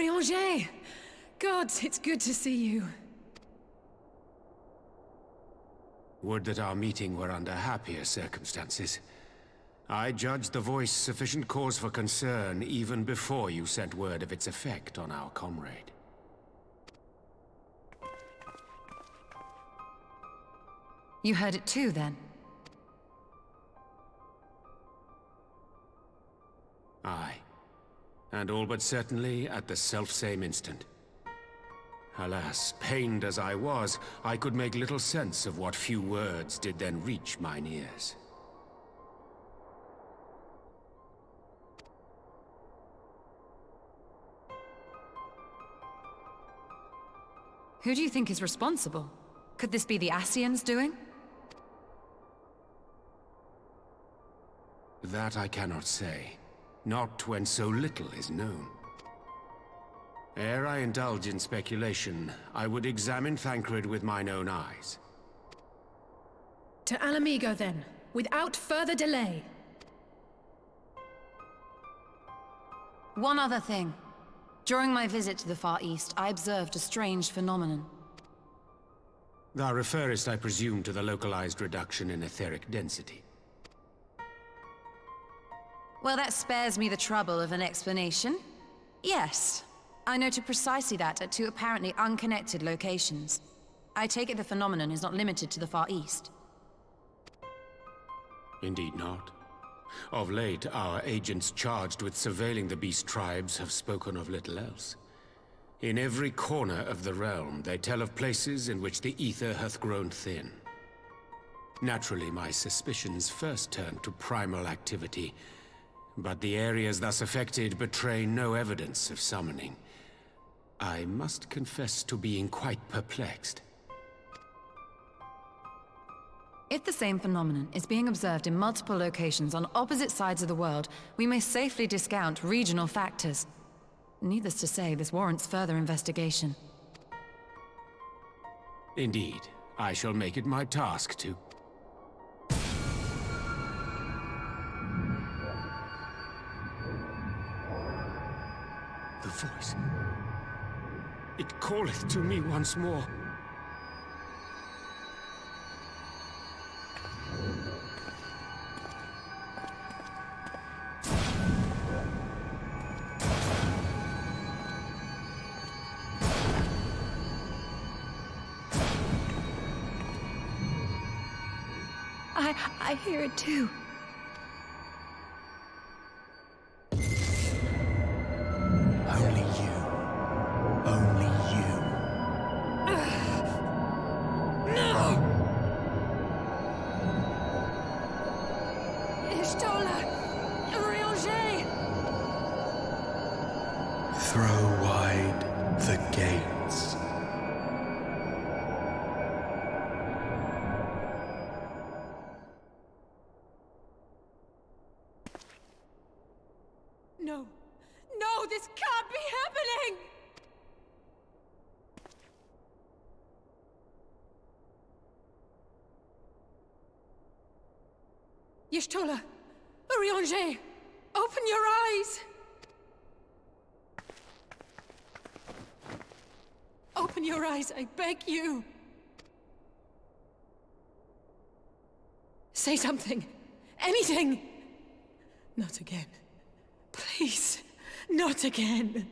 Urianger! God, it's good to see you. Would that our meeting were under happier circumstances. I judged the voice sufficient cause for concern even before you sent word of its effect on our comrade. You heard it too, then? Aye. And all but certainly at the selfsame instant. Alas, pained as I was, I could make little sense of what few words did then reach mine ears. Who do you think is responsible? Could this be the Ascians doing? That I cannot say. Not when so little is known. Ere I indulge in speculation, I would examine Thancred with mine own eyes. To Ala Mhigo, then, without further delay. One other thing. During my visit to the Far East, I observed a strange phenomenon. Thou referest, I presume, to the localized reduction in etheric density. Well, that spares me the trouble of an explanation. Yes. I noted precisely that at two apparently unconnected locations. I take it the phenomenon is not limited to the Far East. Indeed not. Of late, our agents charged with surveilling the beast tribes have spoken of little else. In every corner of the realm, they tell of places in which the ether hath grown thin. Naturally, my suspicions first turned to primal activity, but the areas thus affected betray no evidence of summoning. I must confess to being quite perplexed. If the same phenomenon is being observed in multiple locations on opposite sides of the world, we may safely discount regional factors. Needless to say, this warrants further investigation. Indeed, I shall make it my task to... The voice. It calleth to me once more. I hear it too. Only you. Only you. No! Ishtola! Urianger! Throw wide the gates. No! No, this can't be happening! Y'shtola! Urianger! Open your eyes! Open your eyes, I beg you! Say something! Anything! Not again. Please, not again.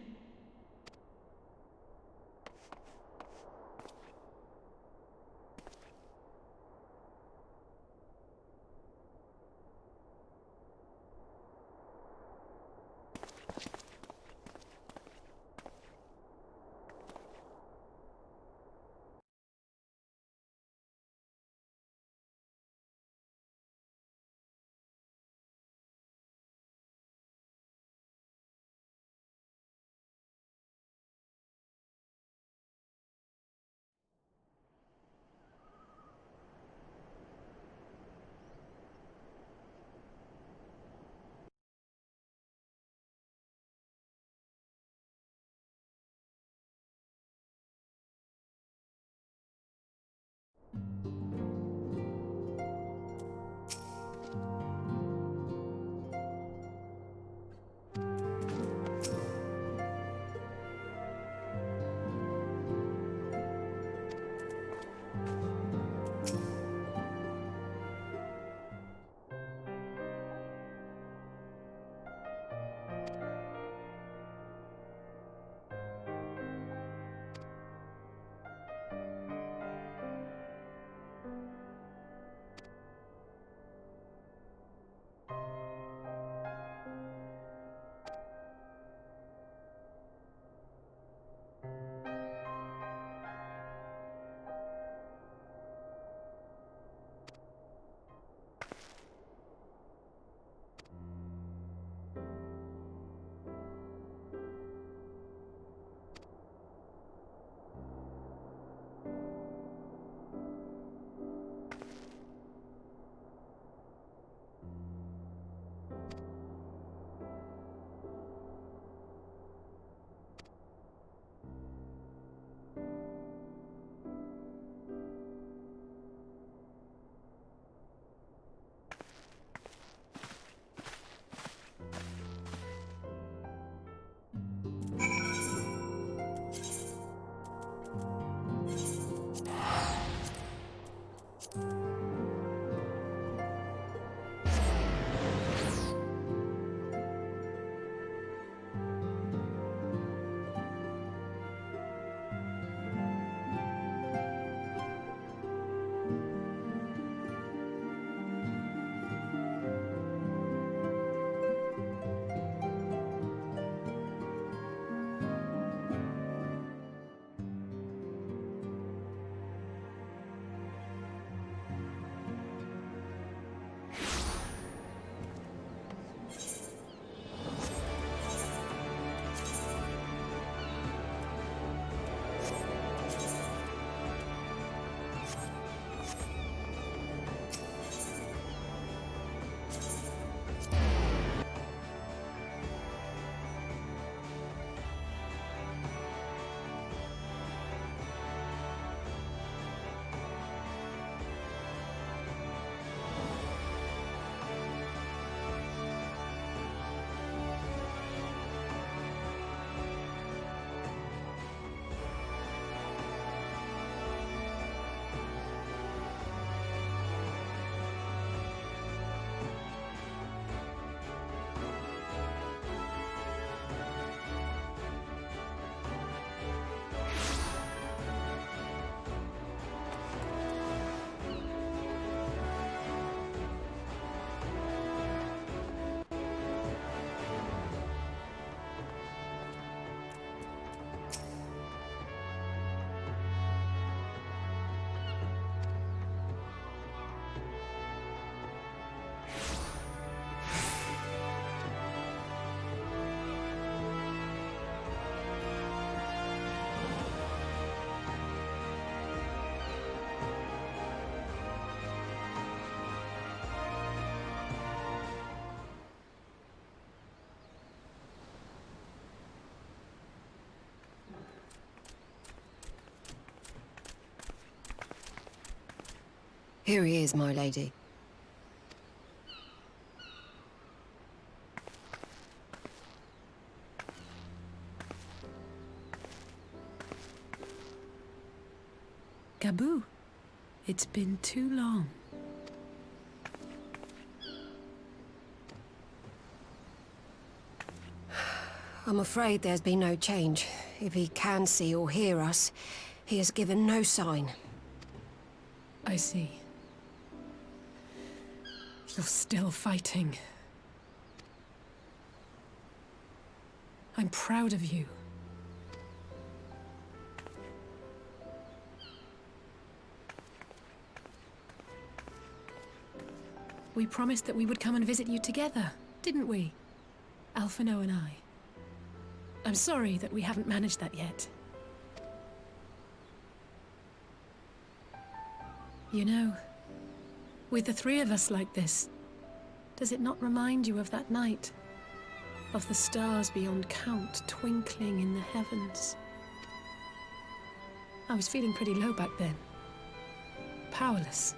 Here he is, my lady. Gaboo, it's been too long. I'm afraid there's been no change. If he can see or hear us, he has given no sign. I see. You're still fighting. I'm proud of you. We promised that we would come and visit you together, didn't we? Alphinaud and I. I'm sorry that we haven't managed that yet. You know, with the three of us like this, does it not remind you of that night? Of the stars beyond count twinkling in the heavens? I was feeling pretty low back then. Powerless.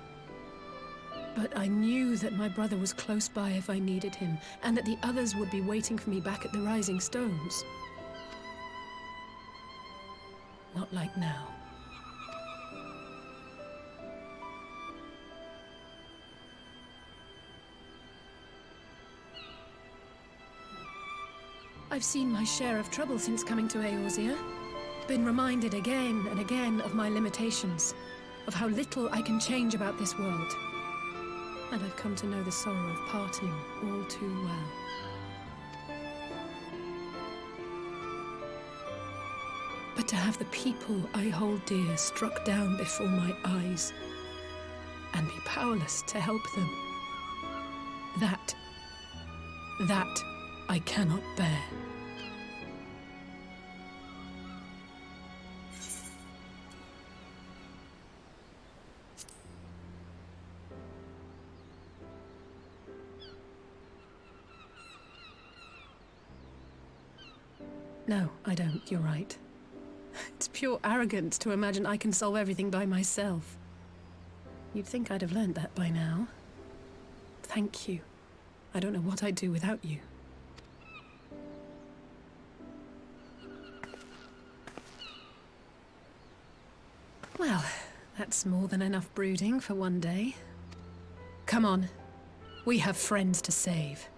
But I knew that my brother was close by if I needed him, and that the others would be waiting for me back at the Rising Stones. Not like now. I've seen my share of trouble since coming to Eorzea. Been reminded again and again of my limitations, of how little I can change about this world. And I've come to know the sorrow of parting all too well. But to have the people I hold dear struck down before my eyes, and be powerless to help them, that I cannot bear. No, I don't. You're right. It's pure arrogance to imagine I can solve everything by myself. You'd think I'd have learned that by now. Thank you. I don't know what I'd do without you. Well, that's more than enough brooding for one day. Come on. We have friends to save.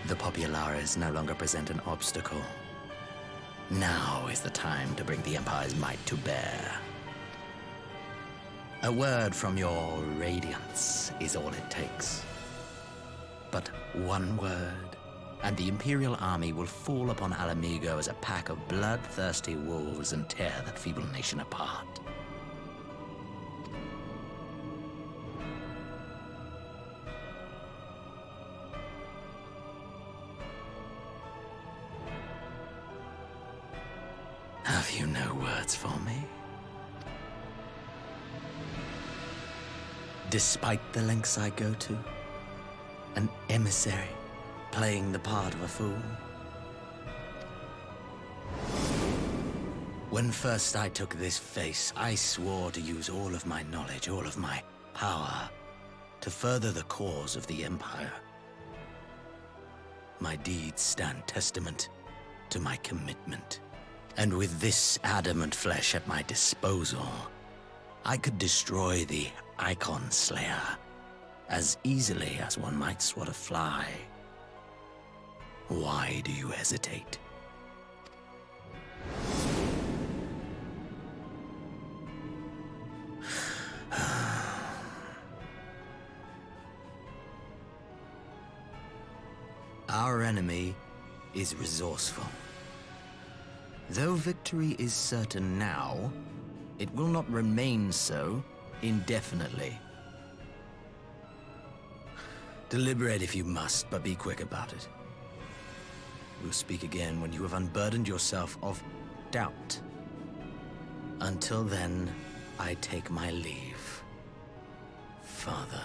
The populares no longer present an obstacle. Now is the time to bring the Empire's might to bear. A word from your radiance is all it takes. But one word, and the Imperial army will fall upon Ala Mhigo as a pack of bloodthirsty wolves and tear that feeble nation apart. Have you no words for me? Despite the lengths I go to, an emissary playing the part of a fool. When first I took this face, I swore to use all of my knowledge, all of my power, to further the cause of the Empire. My deeds stand testament to my commitment. And with this adamant flesh at my disposal, I could destroy the Icon Slayer as easily as one might swat a fly. Why do you hesitate? Our enemy is resourceful. Though victory is certain now, it will not remain so indefinitely. Deliberate if you must, but be quick about it. We'll speak again when you have unburdened yourself of doubt. Until then, I take my leave, Father.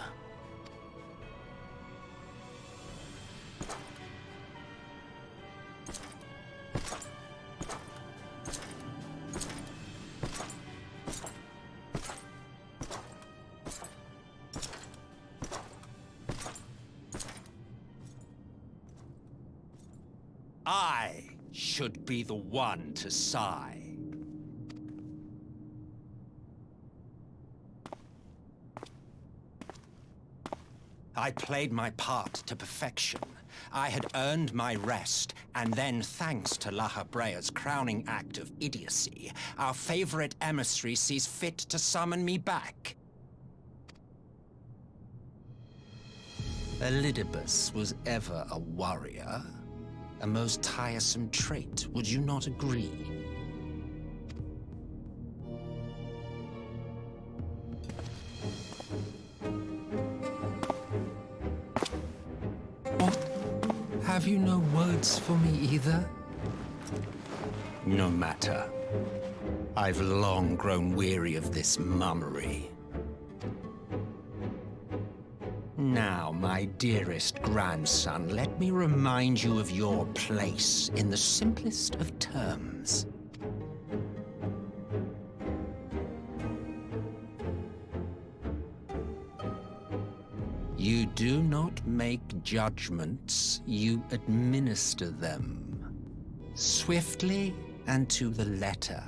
I should be the one to sigh. I played my part to perfection. I had earned my rest, and then, thanks to La Habrea's crowning act of idiocy, our favorite emissary sees fit to summon me back. Elidibus was ever a warrior. A most tiresome trait, would you not agree? What? Have you no words for me either? No matter. I've long grown weary of this mummery. Now, my dearest grandson, let me remind you of your place in the simplest of terms. You do not make judgments, you administer them. Swiftly and to the letter.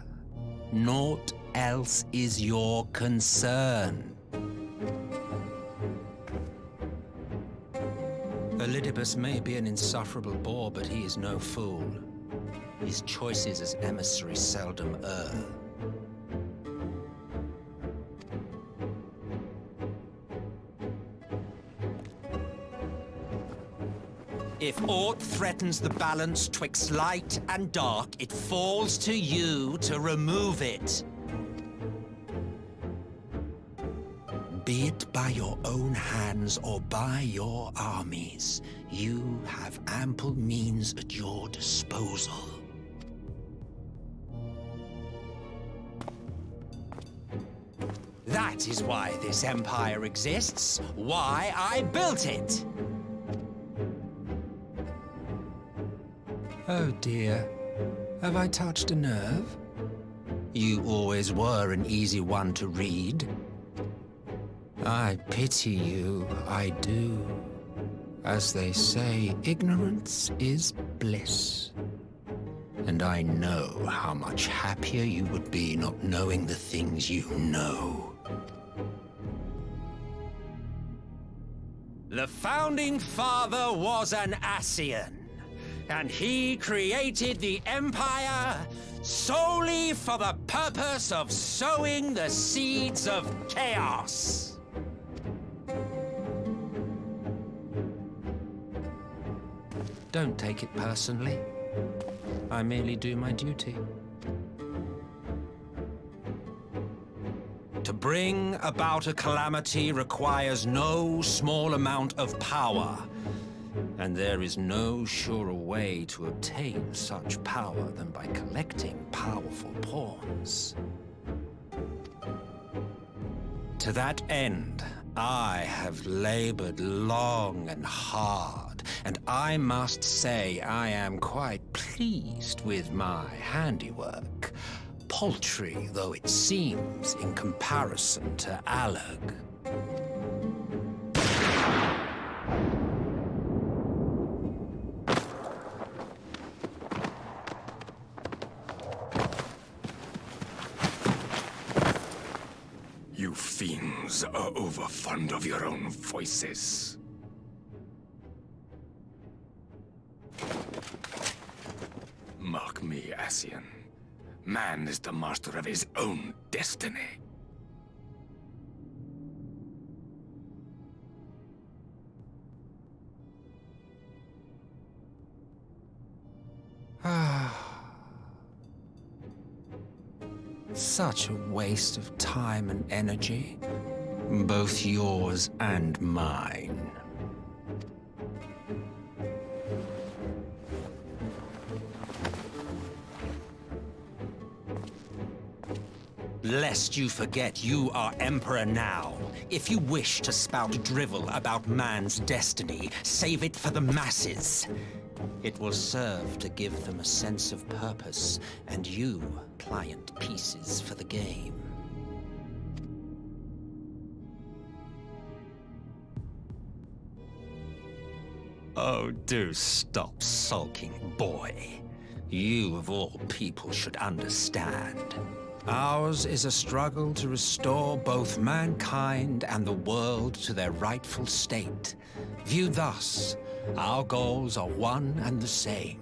Naught else is your concern. Elidibus may be an insufferable bore, but he is no fool. His choices as emissary seldom err. If aught threatens the balance twixt light and dark, it falls to you to remove it. Be it by your own hands or by your armies, you have ample means at your disposal. That is why this empire exists, why I built it. Oh dear, have I touched a nerve? You always were an easy one to read. I pity you, I do. As they say, ignorance is bliss. And I know how much happier you would be not knowing the things you know. The founding father was an Ascian, and he created the Empire solely for the purpose of sowing the seeds of chaos. Don't take it personally. I merely do my duty. To bring about a calamity requires no small amount of power, and there is no surer way to obtain such power than by collecting powerful pawns. To that end, I have labored long and hard, and I must say I am quite pleased with my handiwork, paltry though it seems in comparison to Alag. You fiends are overfond of your own voices. Mark me, Ascian. Man is the master of his own destiny. Such a waste of time and energy, both yours and mine. Lest you forget you are Emperor now. If you wish to spout drivel about man's destiny, save it for the masses. It will serve to give them a sense of purpose, and you, pliant pieces for the game. Oh, do stop sulking, boy. You, of all people, should understand. Ours is a struggle to restore both mankind and the world to their rightful state. Viewed thus, our goals are one and the same.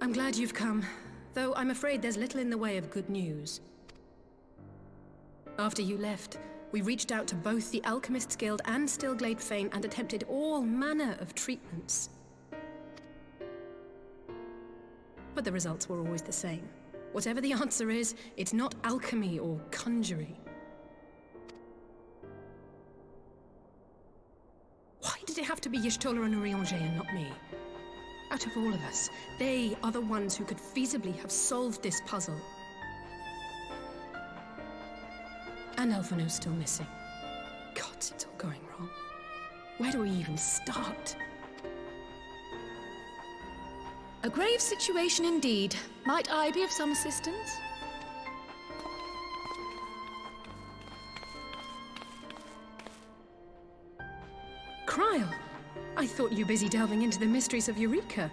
I'm glad you've come, though I'm afraid there's little in the way of good news. After you left, we reached out to both the Alchemists Guild and Stillglade Fane and attempted all manner of treatments. But the results were always the same. Whatever the answer is, it's not alchemy or conjuring. Why did it have to be Y'shtola and Urianger and not me? Out of all of us, they are the ones who could feasibly have solved this puzzle. And Alphinaud's still missing. Gods, it's all going wrong. Where do we even start? A grave situation indeed. Might I be of some assistance? Kryl! I thought you busy delving into the mysteries of Eureka.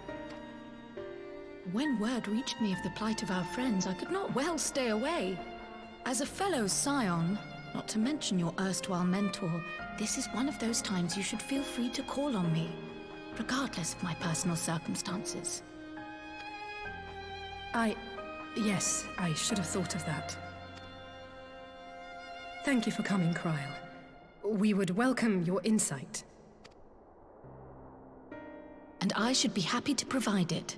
When word reached me of the plight of our friends, I could not well stay away. As a fellow scion, not to mention your erstwhile mentor, this is one of those times you should feel free to call on me, regardless of my personal circumstances. Yes, I should have thought of that. Thank you for coming, Kryl. We would welcome your insight. And I should be happy to provide it.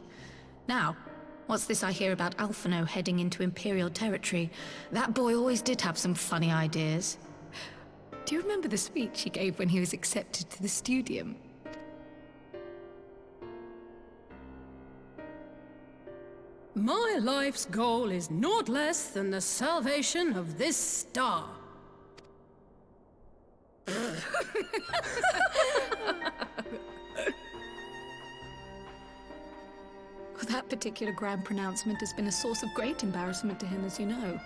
Now, what's this I hear about Alphinaud heading into imperial territory? That boy always did have some funny ideas. Do you remember the speech he gave when he was accepted to the studium? My life's goal is naught less than the salvation of this star. That particular grand pronouncement has been a source of great embarrassment to him, as you know.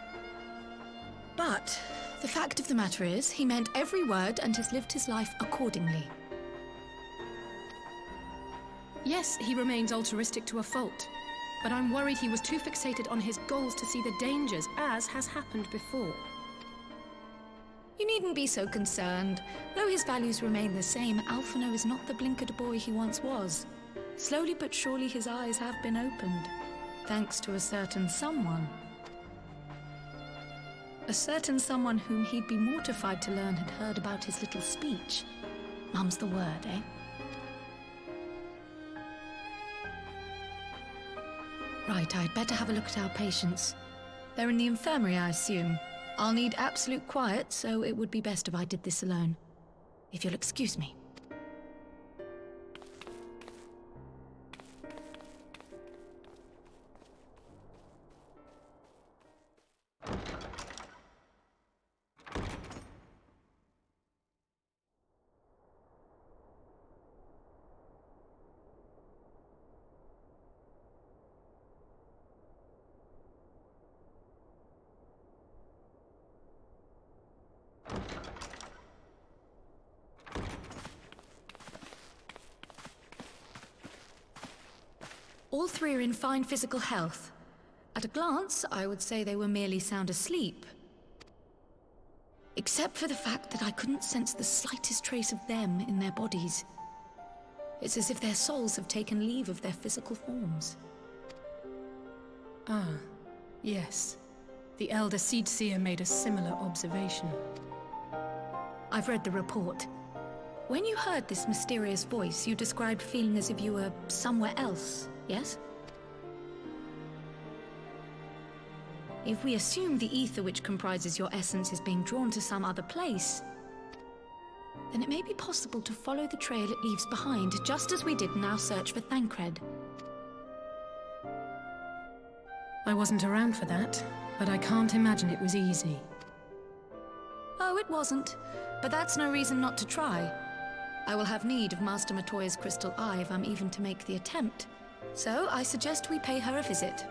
But the fact of the matter is, he meant every word and has lived his life accordingly. Yes, he remains altruistic to a fault, but I'm worried he was too fixated on his goals to see the dangers, as has happened before. You needn't be so concerned. Though his values remain the same, Alphinaud is not the blinkered boy he once was. Slowly but surely his eyes have been opened, thanks to a certain someone. A certain someone whom he'd be mortified to learn had heard about his little speech. Mum's the word, eh? Right, I'd better have a look at our patients. They're in the infirmary, I assume. I'll need absolute quiet, so it would be best if I did this alone. If you'll excuse me. All three are in fine physical health. At a glance, I would say they were merely sound asleep. Except for the fact that I couldn't sense the slightest trace of them in their bodies. It's as if their souls have taken leave of their physical forms. Ah, yes. The Elder Seedseer made a similar observation. I've read the report. When you heard this mysterious voice, you described feeling as if you were somewhere else, yes? If we assume the ether which comprises your essence is being drawn to some other place, then it may be possible to follow the trail it leaves behind, just as we did in our search for Thancred. I wasn't around for that, but I can't imagine it was easy. Oh, it wasn't. But that's no reason not to try. I will have need of Master Matoya's crystal eye if I'm even to make the attempt. So I suggest we pay her a visit.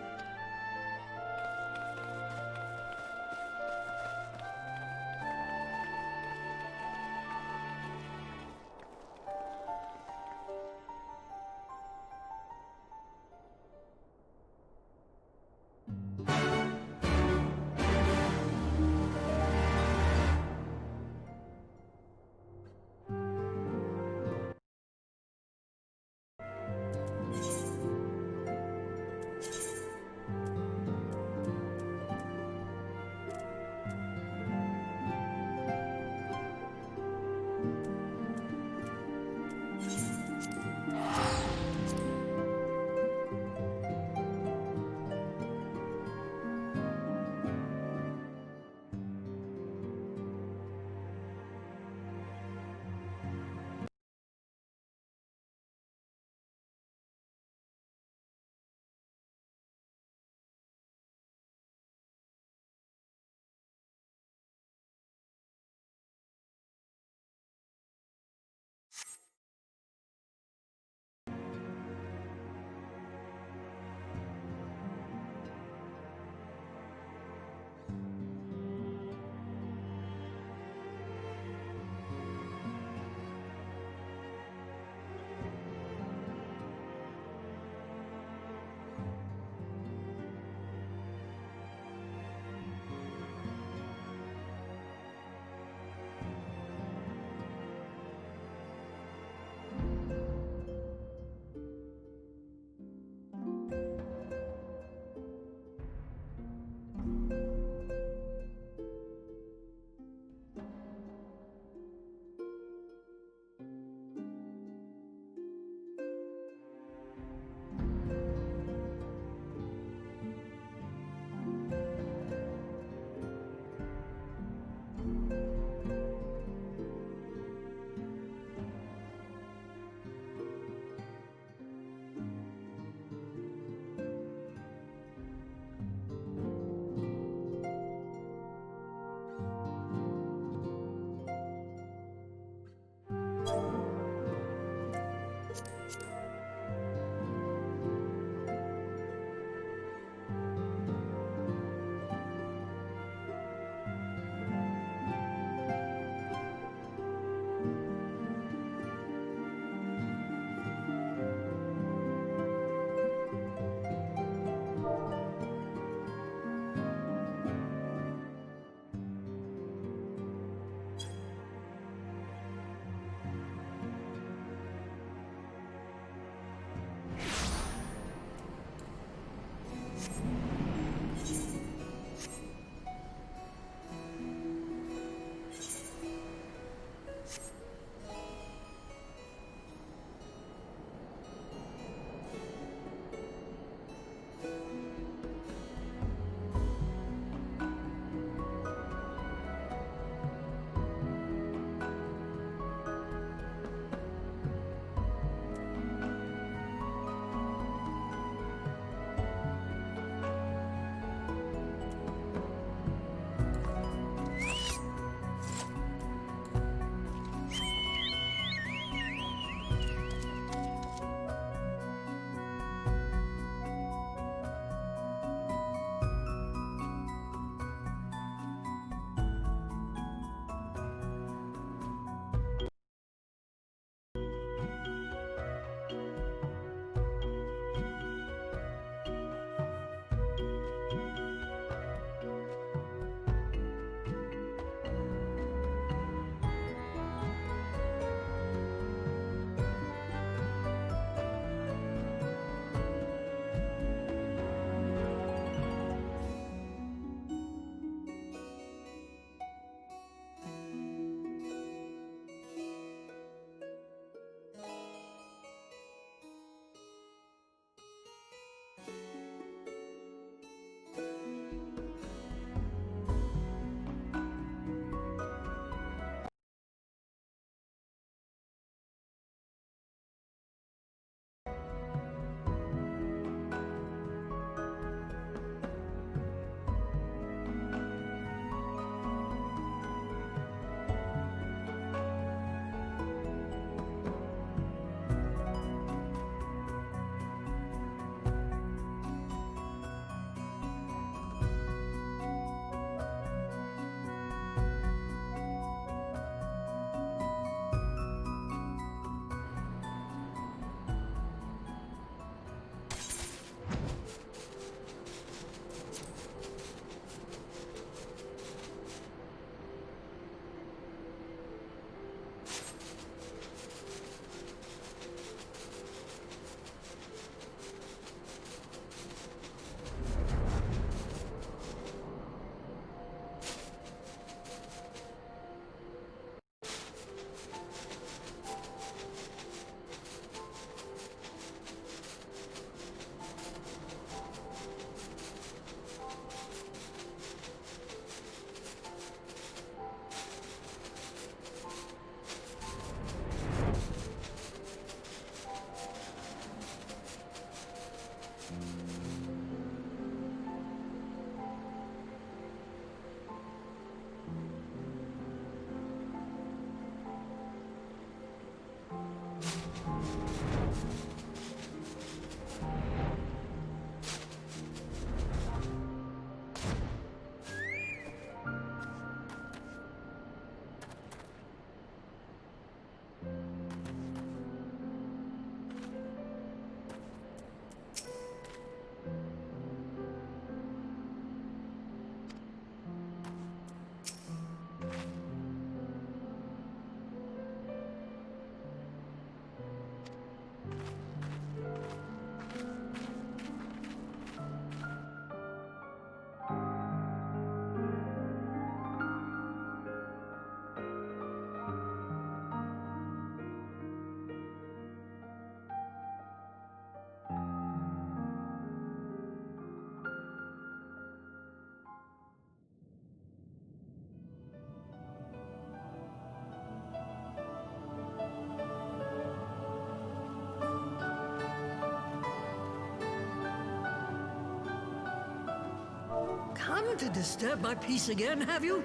come to disturb my peace again, have you?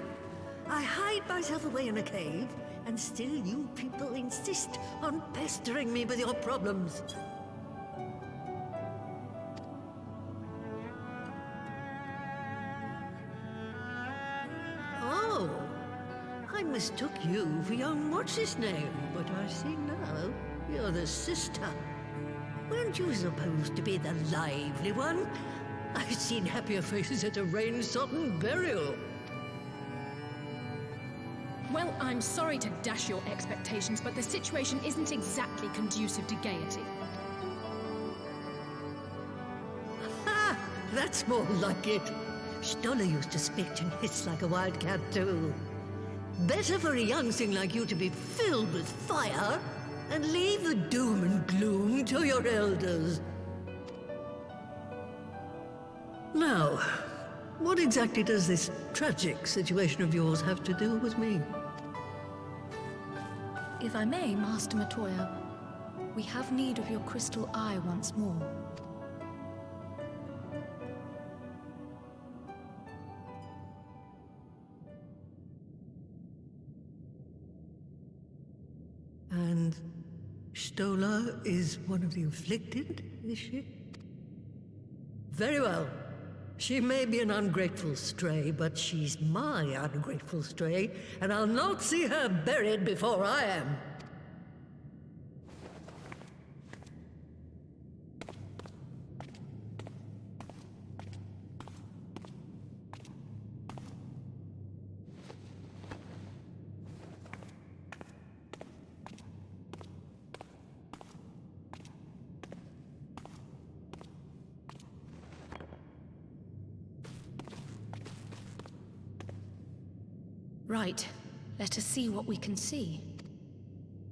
I hide myself away in a cave, and still you people insist on pestering me with your problems. Oh, I mistook you for young what's-his-name, but I see now you're the sister. Weren't you supposed to be the lively one? I've seen happier faces at a rain-sodden burial. Well, I'm sorry to dash your expectations, but the situation isn't exactly conducive to gaiety. Ha! That's more like it. Stoller used to spit and hiss like a wildcat too. Better for a young thing like you to be filled with fire and leave the doom and gloom to your elders. Now, what exactly does this tragic situation of yours have to do with me? If I may, Master Matoya, we have need of your crystal eye once more. And Stoller is one of the afflicted, is she? Very well. She may be an ungrateful stray, but she's my ungrateful stray, and I'll not see her buried before I am. Right. Let us see what we can see.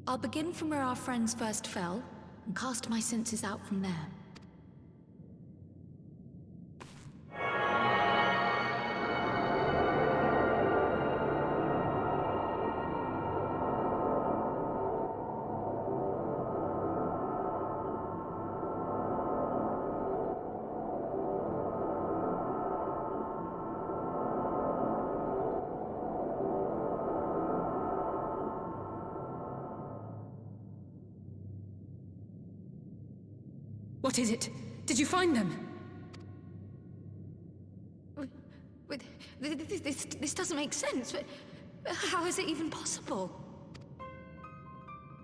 I'll begin from where our friends first fell, and cast my senses out from there. What is it? Did you find them? This doesn't make sense. How is it even possible?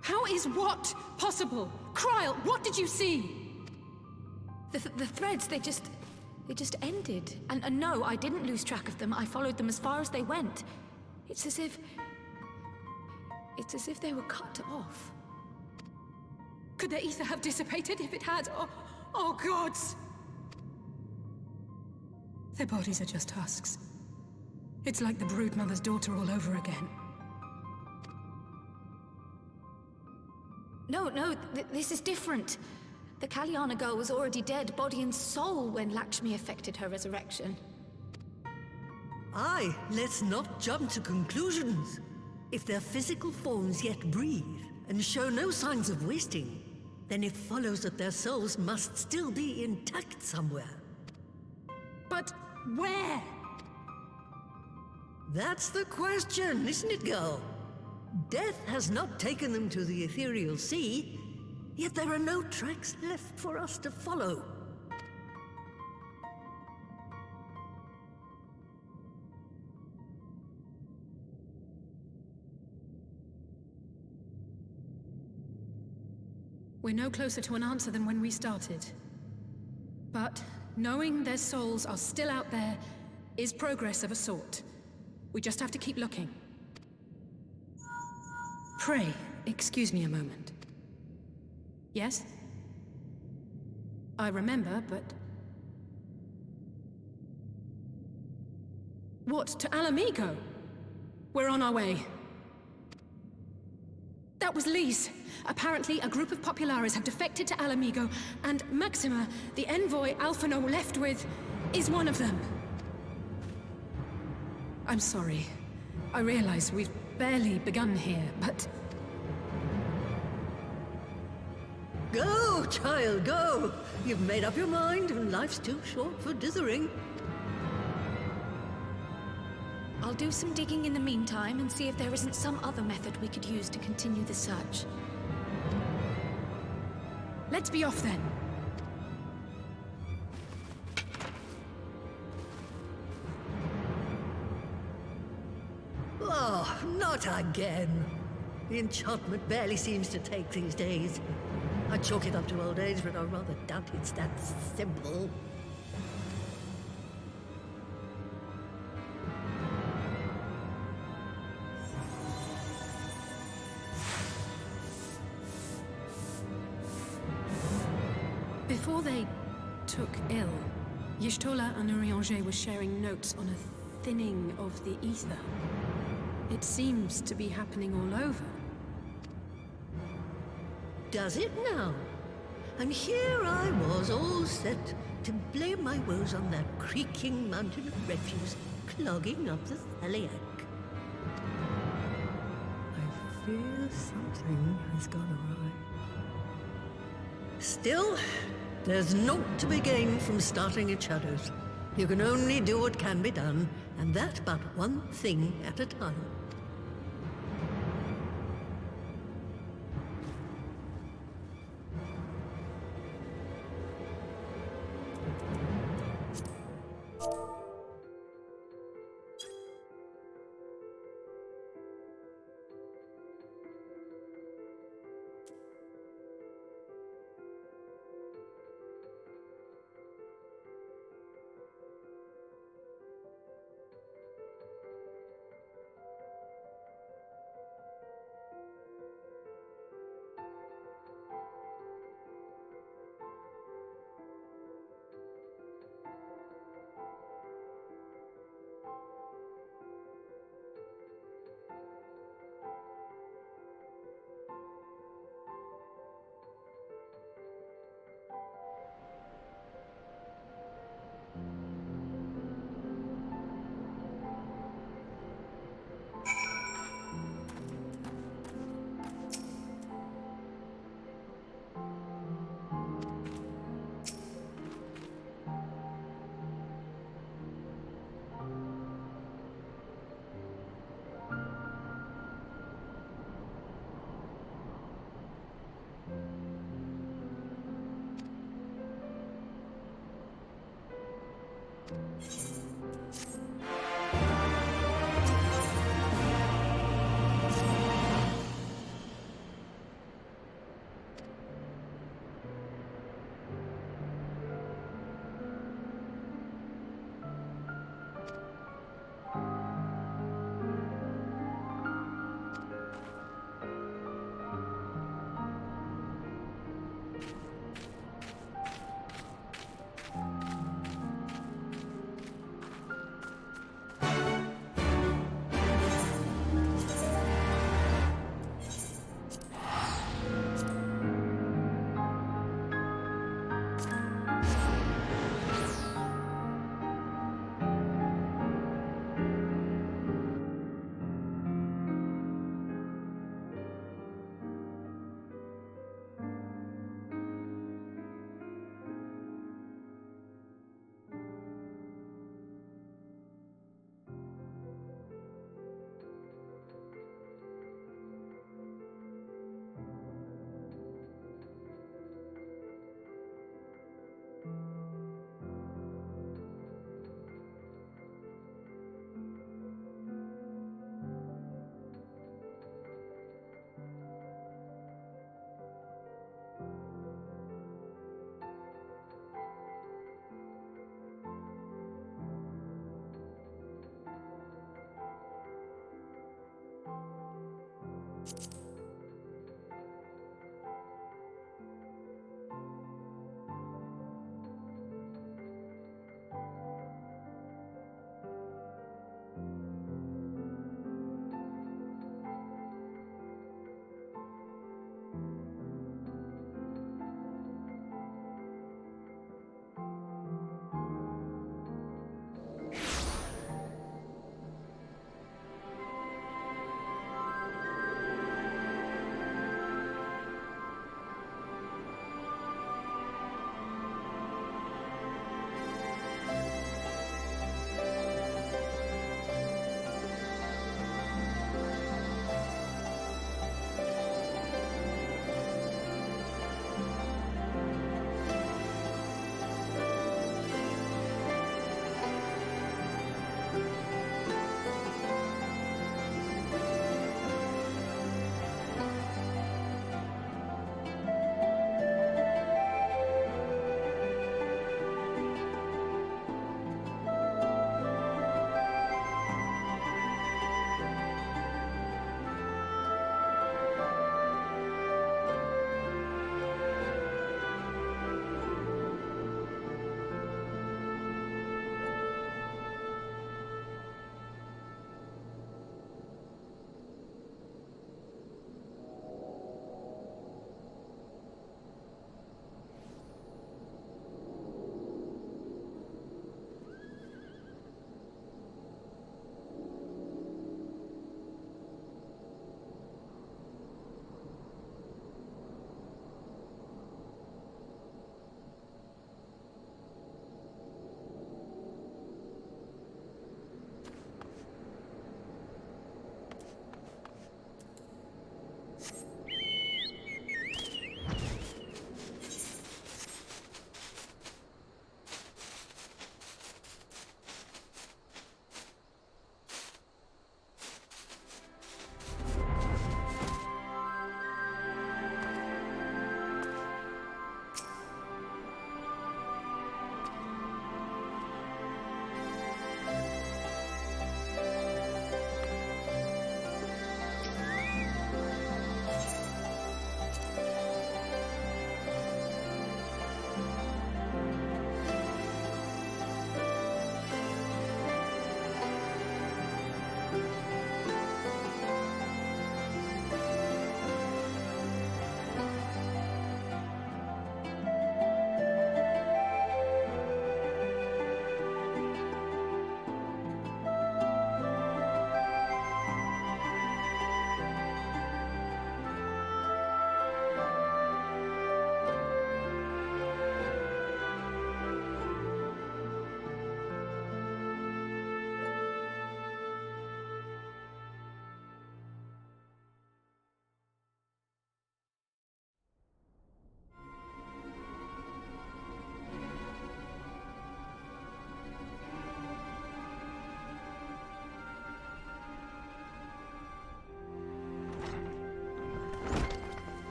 How is what possible? Kryl, what did you see? The threads, they just ended. And no, I didn't lose track of them. I followed them as far as they went. It's as if they were cut off. Could their ether have dissipated if it had? Oh gods! Their bodies are just husks. It's like the Broodmother's daughter all over again. No, this is different. The Kalyana girl was already dead, body and soul, when Lakshmi effected her resurrection. Aye, let's not jump to conclusions. If their physical forms yet breathe and show no signs of wasting, then it follows that their souls must still be intact somewhere. But where? That's the question, isn't it, girl? Death has not taken them to the ethereal sea, yet there are no tracks left for us to follow. We're no closer to an answer than when we started. But knowing their souls are still out there is progress of a sort. We just have to keep looking. Pray, excuse me a moment. Yes? I remember, but... What, to Ala Mhigo? We're on our way. That was Lise. Apparently, a group of Populares have defected to Ala Mhigo, and Maxime, the envoy Alphinaud left with, is one of them. I'm sorry. I realize we've barely begun here, but... Go, child, go! You've made up your mind, and life's too short for dithering. I'll do some digging in the meantime and see if there isn't some other method we could use to continue the search. Let's be off then. Oh, not again. The enchantment barely seems to take these days. I chalk it up to old age, but I rather doubt it's that simple. Before they took ill, Y'shtola and Urianger were sharing notes on a thinning of the ether. It seems to be happening all over. Does it now? And here I was, all set to blame my woes on that creaking mountain of refuse clogging up the Thaliac. I fear something has gone awry. Still, there's naught to be gained from starting at shadows. You can only do what can be done, and that but one thing at a time.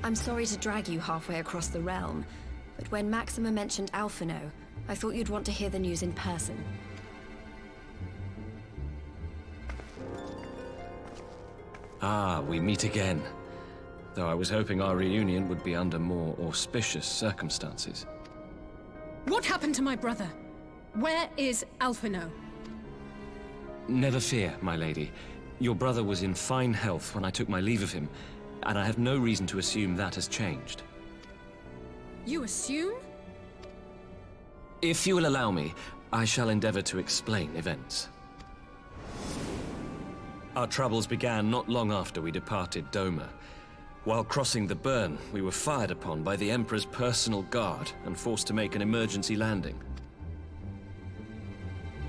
I'm sorry to drag you halfway across the realm, but when Maxime mentioned Alphinaud, I thought you'd want to hear the news in person. Ah, we meet again. Though I was hoping our reunion would be under more auspicious circumstances. What happened to my brother? Where is Alphinaud? Never fear, my lady. Your brother was in fine health when I took my leave of him, and I have no reason to assume that has changed. You assume? If you will allow me, I shall endeavor to explain events. Our troubles began not long after we departed Doma. While crossing the burn, we were fired upon by the Emperor's personal guard and forced to make an emergency landing.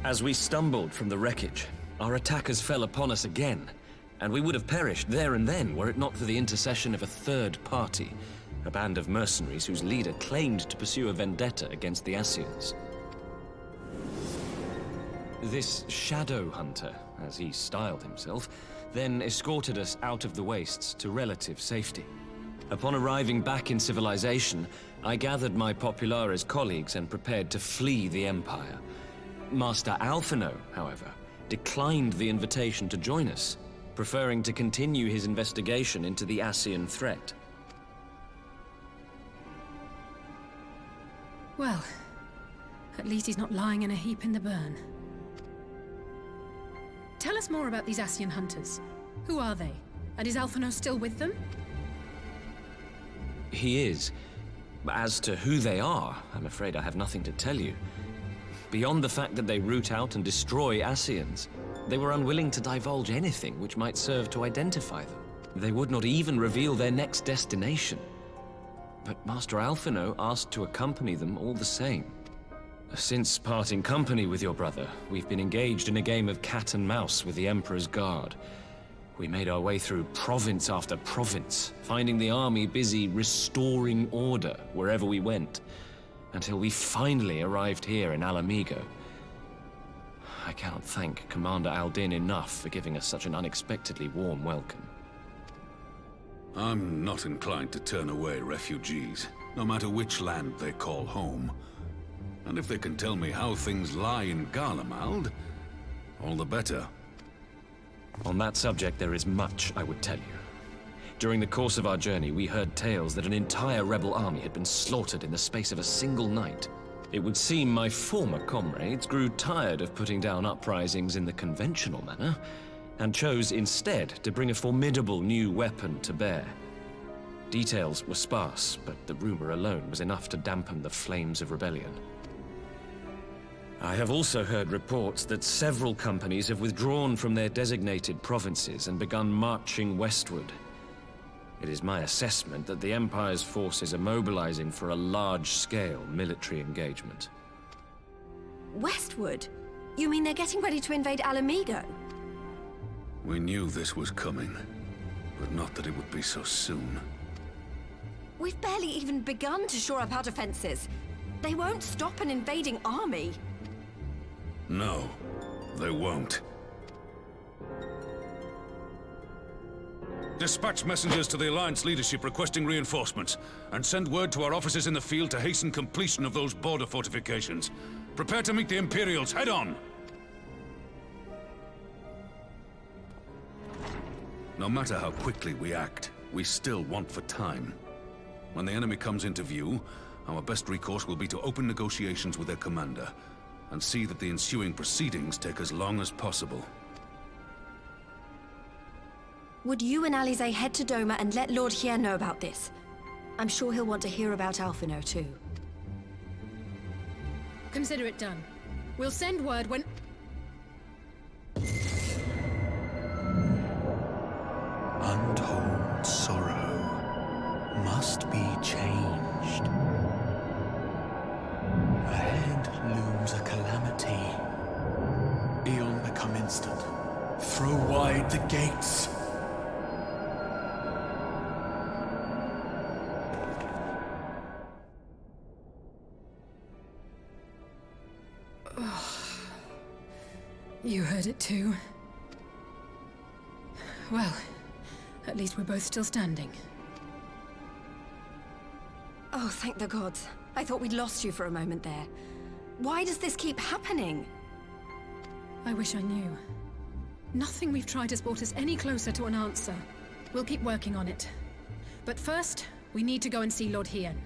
As we stumbled from the wreckage, our attackers fell upon us again, and we would have perished there and then were it not for the intercession of a third party, a band of mercenaries whose leader claimed to pursue a vendetta against the Ascians. This shadow hunter, as he styled himself, then escorted us out of the wastes to relative safety. Upon arriving back in civilization, I gathered my Populares colleagues and prepared to flee the Empire. Master Alphinaud, however, declined the invitation to join us, preferring to continue his investigation into the Ascian threat. Well, at least he's not lying in a heap in the burn. Tell us more about these Ascian hunters. Who are they? And is Alphinaud still with them? He is. As to who they are, I'm afraid I have nothing to tell you. Beyond the fact that they root out and destroy Ascians, they were unwilling to divulge anything which might serve to identify them. They would not even reveal their next destination. But Master Alphinaud asked to accompany them all the same. Since parting company with your brother, we've been engaged in a game of cat and mouse with the Emperor's guard. We made our way through province after province, finding the army busy restoring order wherever we went, until we finally arrived here in Ala Mhigo. I cannot thank Commander Aldin enough for giving us such an unexpectedly warm welcome. I'm not inclined to turn away refugees, no matter which land they call home. And if they can tell me how things lie in Garlemald, all the better. On that subject, there is much I would tell you. During the course of our journey, we heard tales that an entire rebel army had been slaughtered in the space of a single night. It would seem my former comrades grew tired of putting down uprisings in the conventional manner, and chose instead to bring a formidable new weapon to bear. Details were sparse, but the rumor alone was enough to dampen the flames of rebellion. I have also heard reports that several companies have withdrawn from their designated provinces and begun marching westward. It is my assessment that the Empire's forces are mobilizing for a large-scale military engagement. Westward? You mean they're getting ready to invade Ala Mhigo? We knew this was coming, but not that it would be so soon. We've barely even begun to shore up our defenses. They won't stop an invading army. No, they won't. Dispatch messengers to the Alliance leadership requesting reinforcements, and send word to our officers in the field to hasten completion of those border fortifications. Prepare to meet the Imperials head on! No matter how quickly we act, we still want for time. When the enemy comes into view, our best recourse will be to open negotiations with their commander, and see that the ensuing proceedings take as long as possible. Would you and Alisaie head to Doma and let Lord Hien know about this? I'm sure he'll want to hear about Alphinaud too. Consider it done. We'll send word when... Untold sorrow must be changed. Ahead looms a calamity. Eon become instant. Throw wide the gates. You heard it too. Well, at least we're both still standing. Oh, thank the gods. I thought we'd lost you for a moment there. Why does this keep happening? I wish I knew. Nothing we've tried has brought us any closer to an answer. We'll keep working on it. But first, we need to go and see Lord Hien.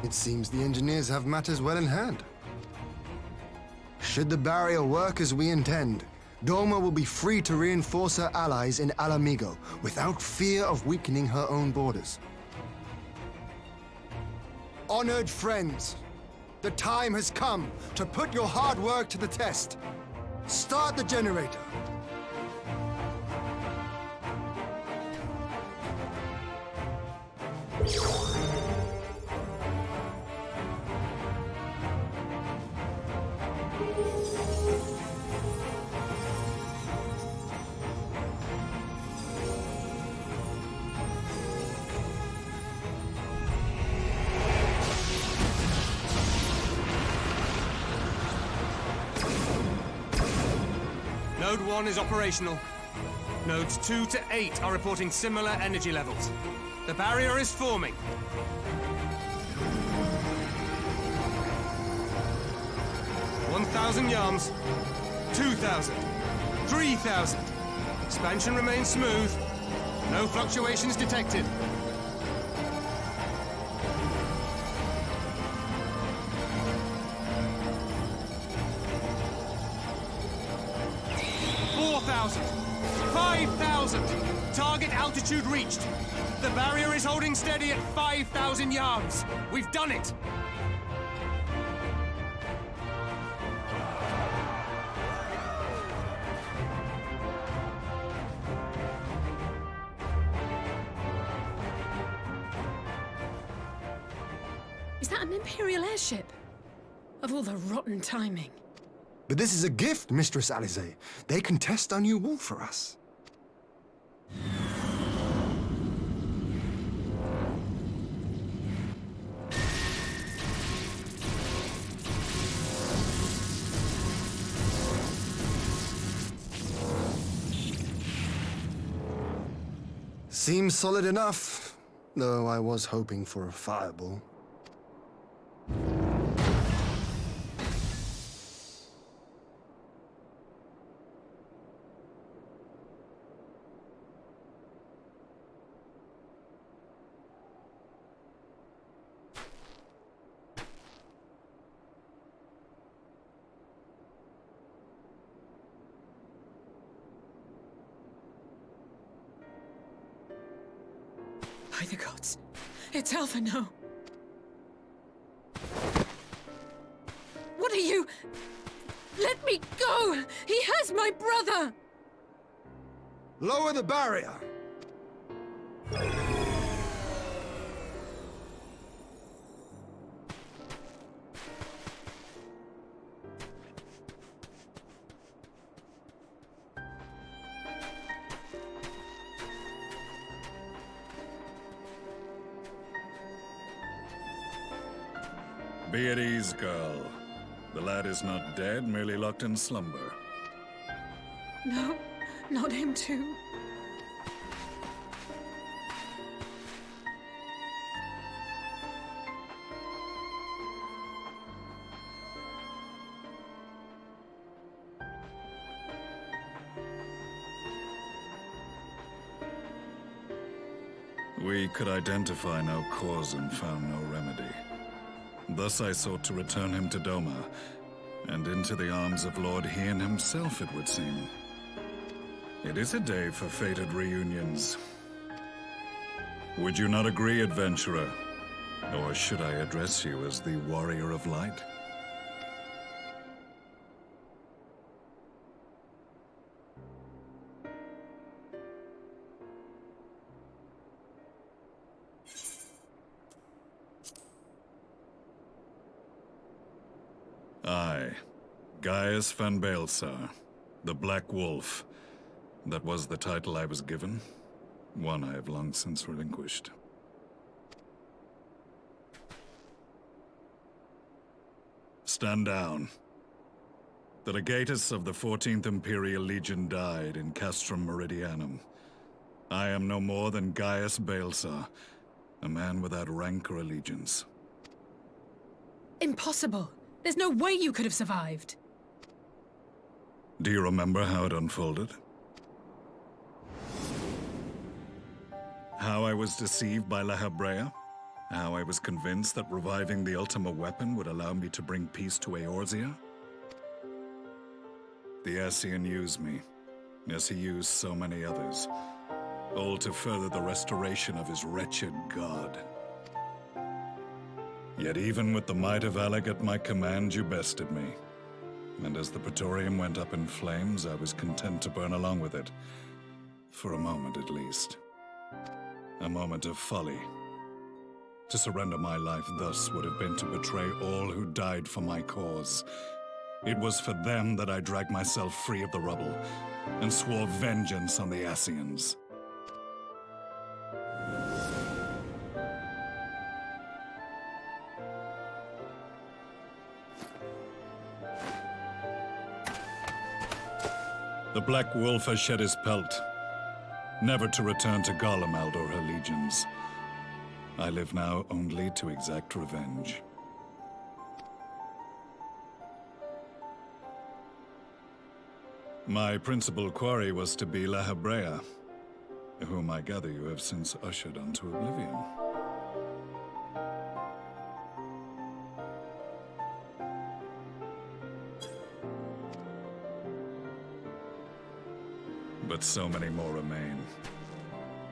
It seems the engineers have matters well in hand. Should the barrier work as we intend, Doma will be free to reinforce her allies in Ala Mhigo without fear of weakening her own borders. Honored friends, the time has come to put your hard work to the test. Start the generator. Node 1 is operational. Nodes 2 to 8 are reporting similar energy levels. The barrier is forming. $1,000 yards, 2,000, 3,000. Expansion remains smooth. No fluctuations detected. Target altitude reached. The barrier is holding steady at 5,000 yards. We've done it! Is that an Imperial airship? Of all the rotten timing. But this is a gift, Mistress Alisaie. They can test our new wall for us. Seems solid enough, though I was hoping for a fireball. By the gods, it's Alphinaud. What are you? Let me go! He has my brother! Lower the barrier! Be at ease, girl. The lad is not dead, merely locked in slumber. No, not him too. We could identify no cause and found no remedy. Thus I sought to return him to Doma, and into the arms of Lord Hien himself, it would seem. It is a day for fated reunions. Would you not agree, adventurer? Or should I address you as the Warrior of Light? I, Gaius van Baelsar, the Black Wolf. That was the title I was given, one I have long since relinquished. Stand down. The legatus of the 14th Imperial Legion died in Castrum Meridianum. I am no more than Gaius Baelsar, a man without rank or allegiance. Impossible! There's no way you could have survived! Do you remember how it unfolded? How I was deceived by La Habrea? How I was convinced that reviving the Ultima weapon would allow me to bring peace to Eorzea? The Ascian used me, as he used so many others, all to further the restoration of his wretched god. Yet even with the might of Alec at my command, you bested me. And as the Praetorium went up in flames, I was content to burn along with it. For a moment at least. A moment of folly. To surrender my life thus would have been to betray all who died for my cause. It was for them that I dragged myself free of the rubble, and swore vengeance on the Ascians. The Black Wolf has shed his pelt, never to return to Garlemald or her legions. I live now only to exact revenge. My principal quarry was to be La Hebrea, whom I gather you have since ushered onto oblivion. But so many more remain.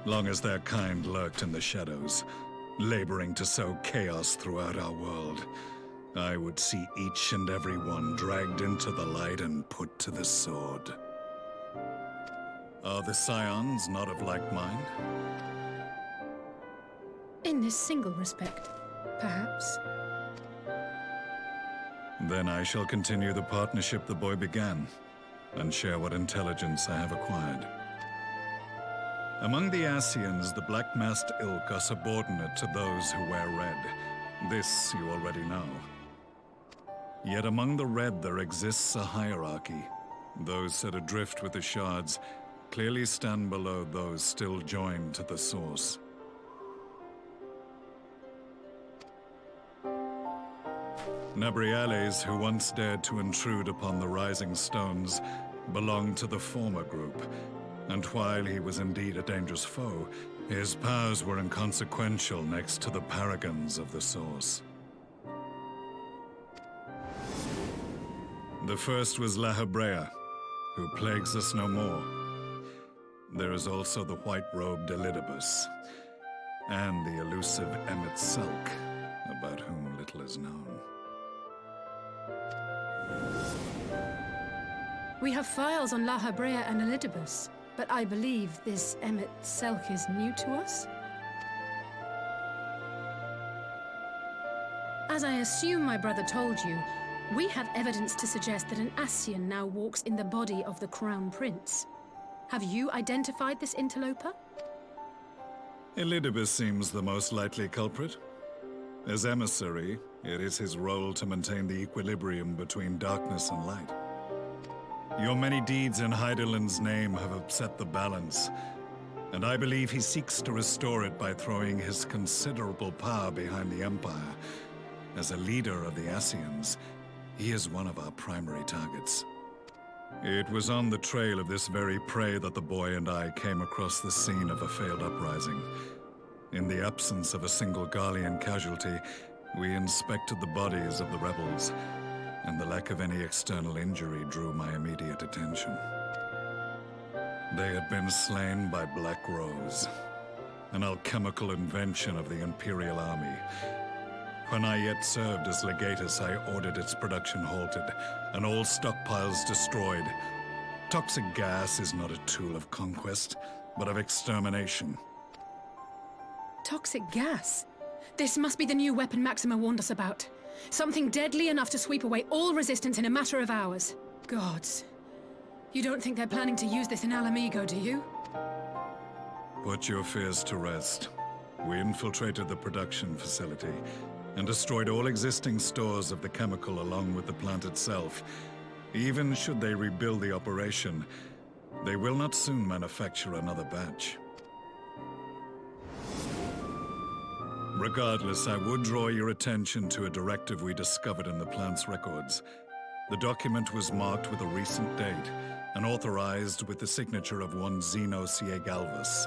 Long as their kind lurked in the shadows, laboring to sow chaos throughout our world, I would see each and every one dragged into the light and put to the sword. Are the scions not of like mind? In this single respect, perhaps. Then I shall continue the partnership the boy began, and share what intelligence I have acquired. Among the Ascians, the black-masked ilk are subordinate to those who wear red. This you already know. Yet among the red there exists a hierarchy. Those set adrift with the shards clearly stand below those still joined to the source. Nabriales, who once dared to intrude upon the Rising Stones, belonged to the former group, and while he was indeed a dangerous foe, his powers were inconsequential next to the paragons of the Source. The first was La Hebrea, who plagues us no more. There is also the white-robed Elidibus, and the elusive Emmet Selk, about whom little is known. We have files on La Hebrea and Elidibus, but I believe this Emmet Selk is new to us? As I assume my brother told you, we have evidence to suggest that an Ascian now walks in the body of the Crown Prince. Have you identified this interloper? Elidibus seems the most likely culprit. As emissary, it is his role to maintain the equilibrium between darkness and light. Your many deeds in Hydaelyn's name have upset the balance, and I believe he seeks to restore it by throwing his considerable power behind the Empire. As a leader of the Ascians, he is one of our primary targets. It was on the trail of this very prey that the boy and I came across the scene of a failed uprising. In the absence of a single Garlean casualty, we inspected the bodies of the rebels, and the lack of any external injury drew my immediate attention. They had been slain by Black Rose, an alchemical invention of the Imperial Army. When I yet served as legatus, I ordered its production halted, and all stockpiles destroyed. Toxic gas is not a tool of conquest, but of extermination. Toxic gas? This must be the new weapon Maxime warned us about. Something deadly enough to sweep away all resistance in a matter of hours. Gods. You don't think they're planning to use this in Ala Mhigo, do you? Put your fears to rest. We infiltrated the production facility and destroyed all existing stores of the chemical along with the plant itself. Even should they rebuild the operation, they will not soon manufacture another batch. Regardless, I would draw your attention to a directive we discovered in the plant's records. The document was marked with a recent date and authorized with the signature of one Zeno C. Galvus.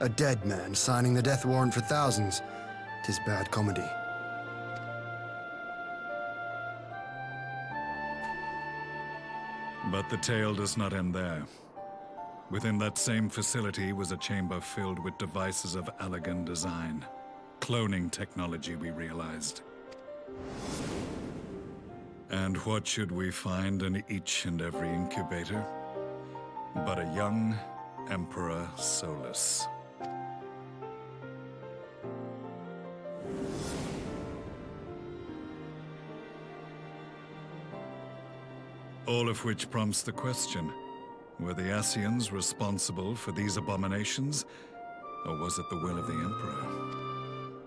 A dead man signing the death warrant for thousands. 'Tis bad comedy. But the tale does not end there. Within that same facility was a chamber filled with devices of elegant design. Cloning technology, we realized. And what should we find in each and every incubator? But a young Emperor Solus. All of which prompts the question, were the Ascians responsible for these abominations, or was it the will of the Emperor?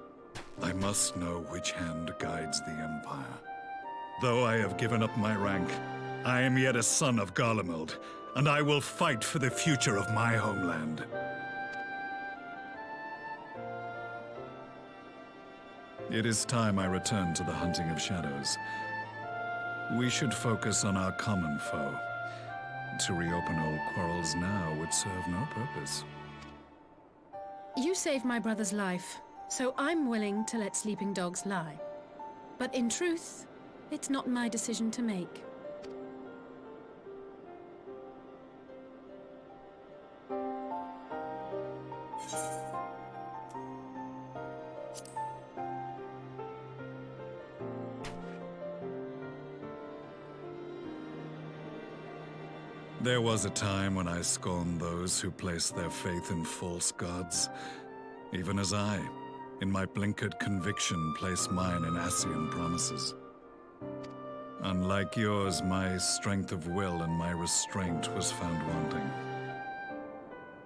I must know which hand guides the Empire. Though I have given up my rank, I am yet a son of Garlemald, and I will fight for the future of my homeland. It is time I return to the hunting of shadows. We should focus on our common foe. To reopen old quarrels now would serve no purpose. You saved my brother's life, so I'm willing to let sleeping dogs lie. But in truth, it's not my decision to make. There was a time when I scorned those who placed their faith in false gods, even as I, in my blinkered conviction, place mine in Ascian promises. Unlike yours, my strength of will and my restraint was found wanting.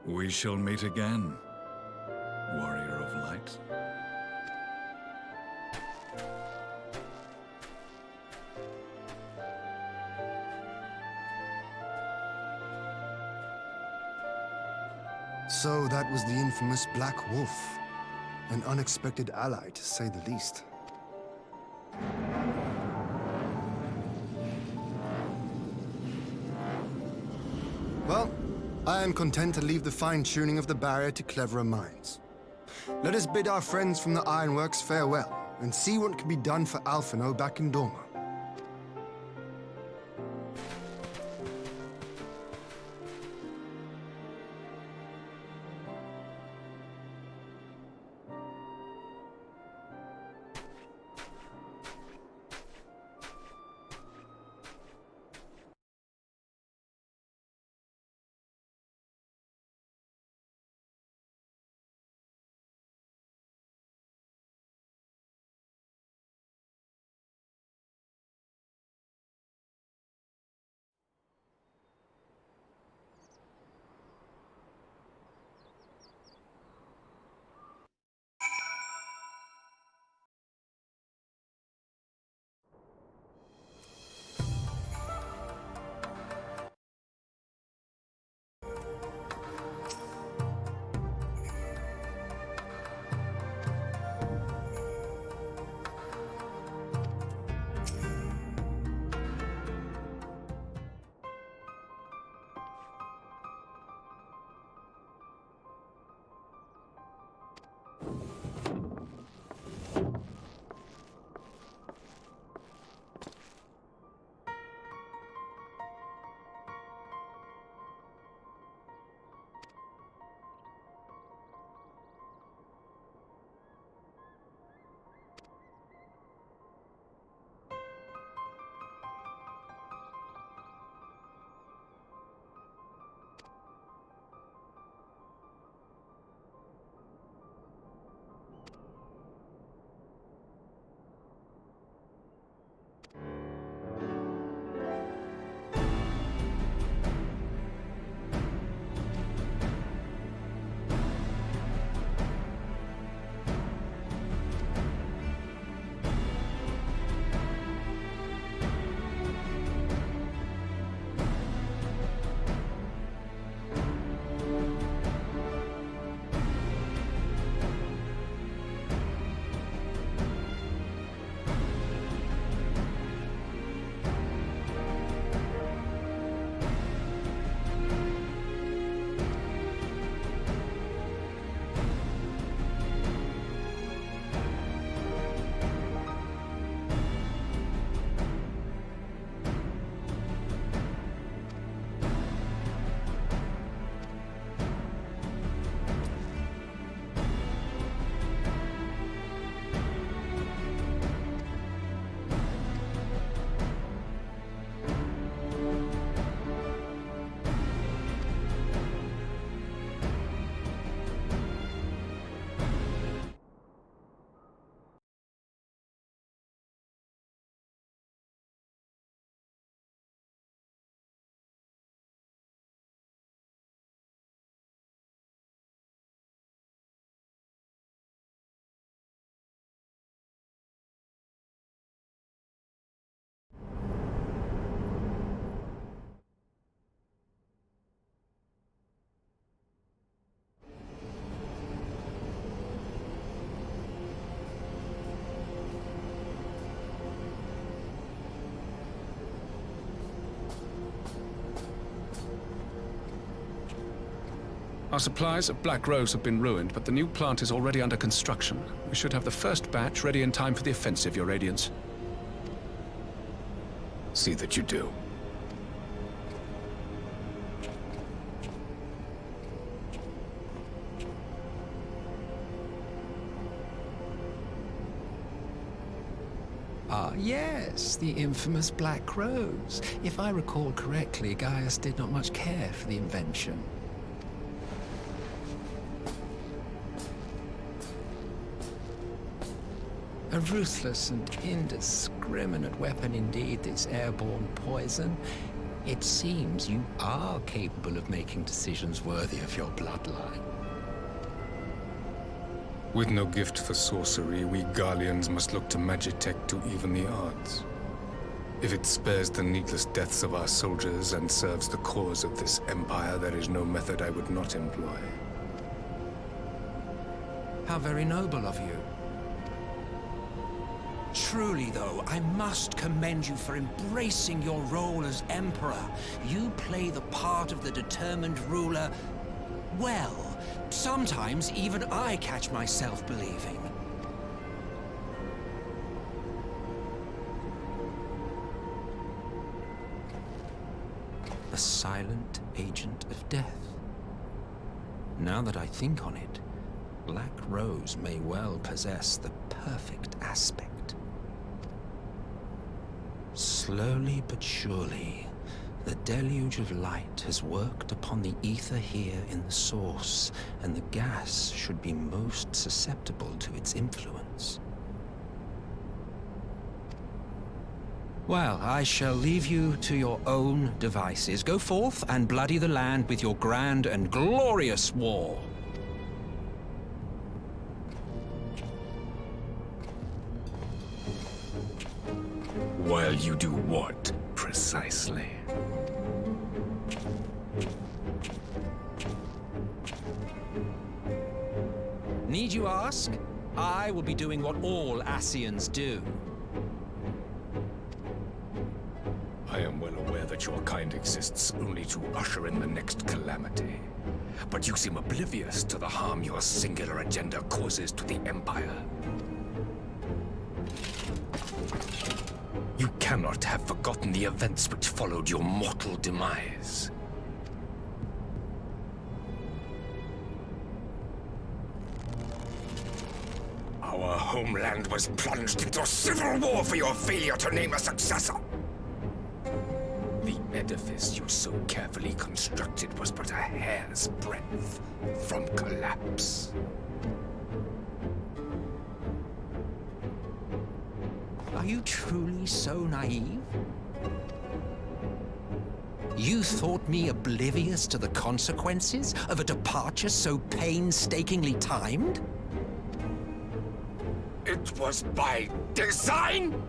We shall meet again, warrior of light. So that was the infamous Black Wolf. An unexpected ally, to say the least. Well, I am content to leave the fine-tuning of the barrier to cleverer minds. Let us bid our friends from the Ironworks farewell, and see what can be done for Alphinaud back in Dorma. Our supplies of Black Rose have been ruined, but the new plant is already under construction. We should have the first batch ready in time for the offensive, Your Radiance. See that you do. Ah, yes, the infamous Black Rose. If I recall correctly, Gaius did not much care for the invention. A ruthless and indiscriminate weapon indeed, this airborne poison. It seems you are capable of making decisions worthy of your bloodline. With no gift for sorcery, we Garleans must look to Magitech to even the odds. If it spares the needless deaths of our soldiers and serves the cause of this empire, there is no method I would not employ. How very noble of you. Truly, though, I must commend you for embracing your role as Emperor. You play the part of the determined ruler well. Sometimes even I catch myself believing. A silent agent of death. Now that I think on it, Black Rose may well possess the perfect aspect. Slowly but surely, the deluge of light has worked upon the ether here in the source, and the gas should be most susceptible to its influence. Well, I shall leave you to your own devices. Go forth and bloody the land with your grand and glorious war. While you do what, precisely? Need you ask? I will be doing what all Ascians do. I am well aware that your kind exists only to usher in the next calamity. But you seem oblivious to the harm your singular agenda causes to the Empire. You cannot have forgotten the events which followed your mortal demise. Our homeland was plunged into civil war for your failure to name a successor. The edifice you so carefully constructed was but a hair's breadth from collapse. Are you truly so naive? You thought me oblivious to the consequences of a departure so painstakingly timed? It was by design?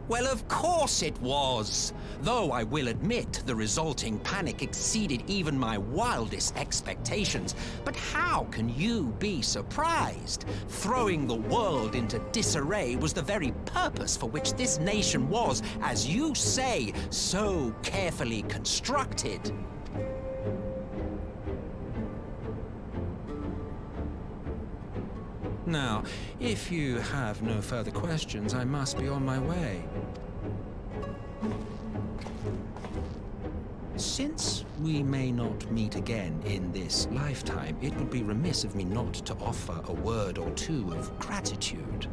Well, of course it was. Though I will admit the resulting panic exceeded even my wildest expectations. But how can you be surprised? Throwing the world into disarray was the very purpose for which this nation was, as you say, so carefully constructed. Now, if you have no further questions, I must be on my way. Since we may not meet again in this lifetime, it would be remiss of me not to offer a word or two of gratitude.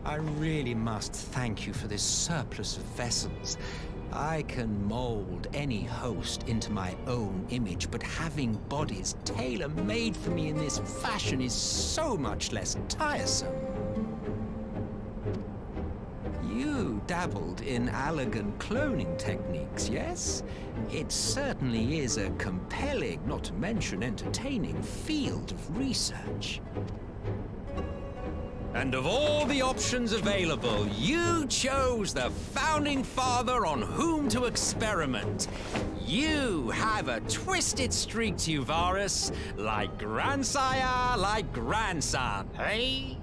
I really must thank you for this surplus of vessels. I can mold any host into my own image, but having bodies tailor-made for me in this fashion is so much less tiresome. You dabbled in elegant cloning techniques, yes? It certainly is a compelling, not to mention entertaining, field of research. And of all the options available, you chose the Founding Father on whom to experiment. You have a twisted streak to you, Varus, like grandsire, like grandson, hey?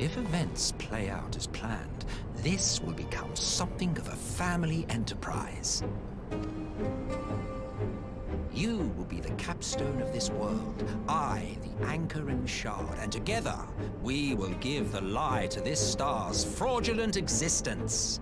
If events play out as planned, this will become something of a family enterprise. You will be the capstone of this world, I, the anchor and shard, and together we will give the lie to this star's fraudulent existence.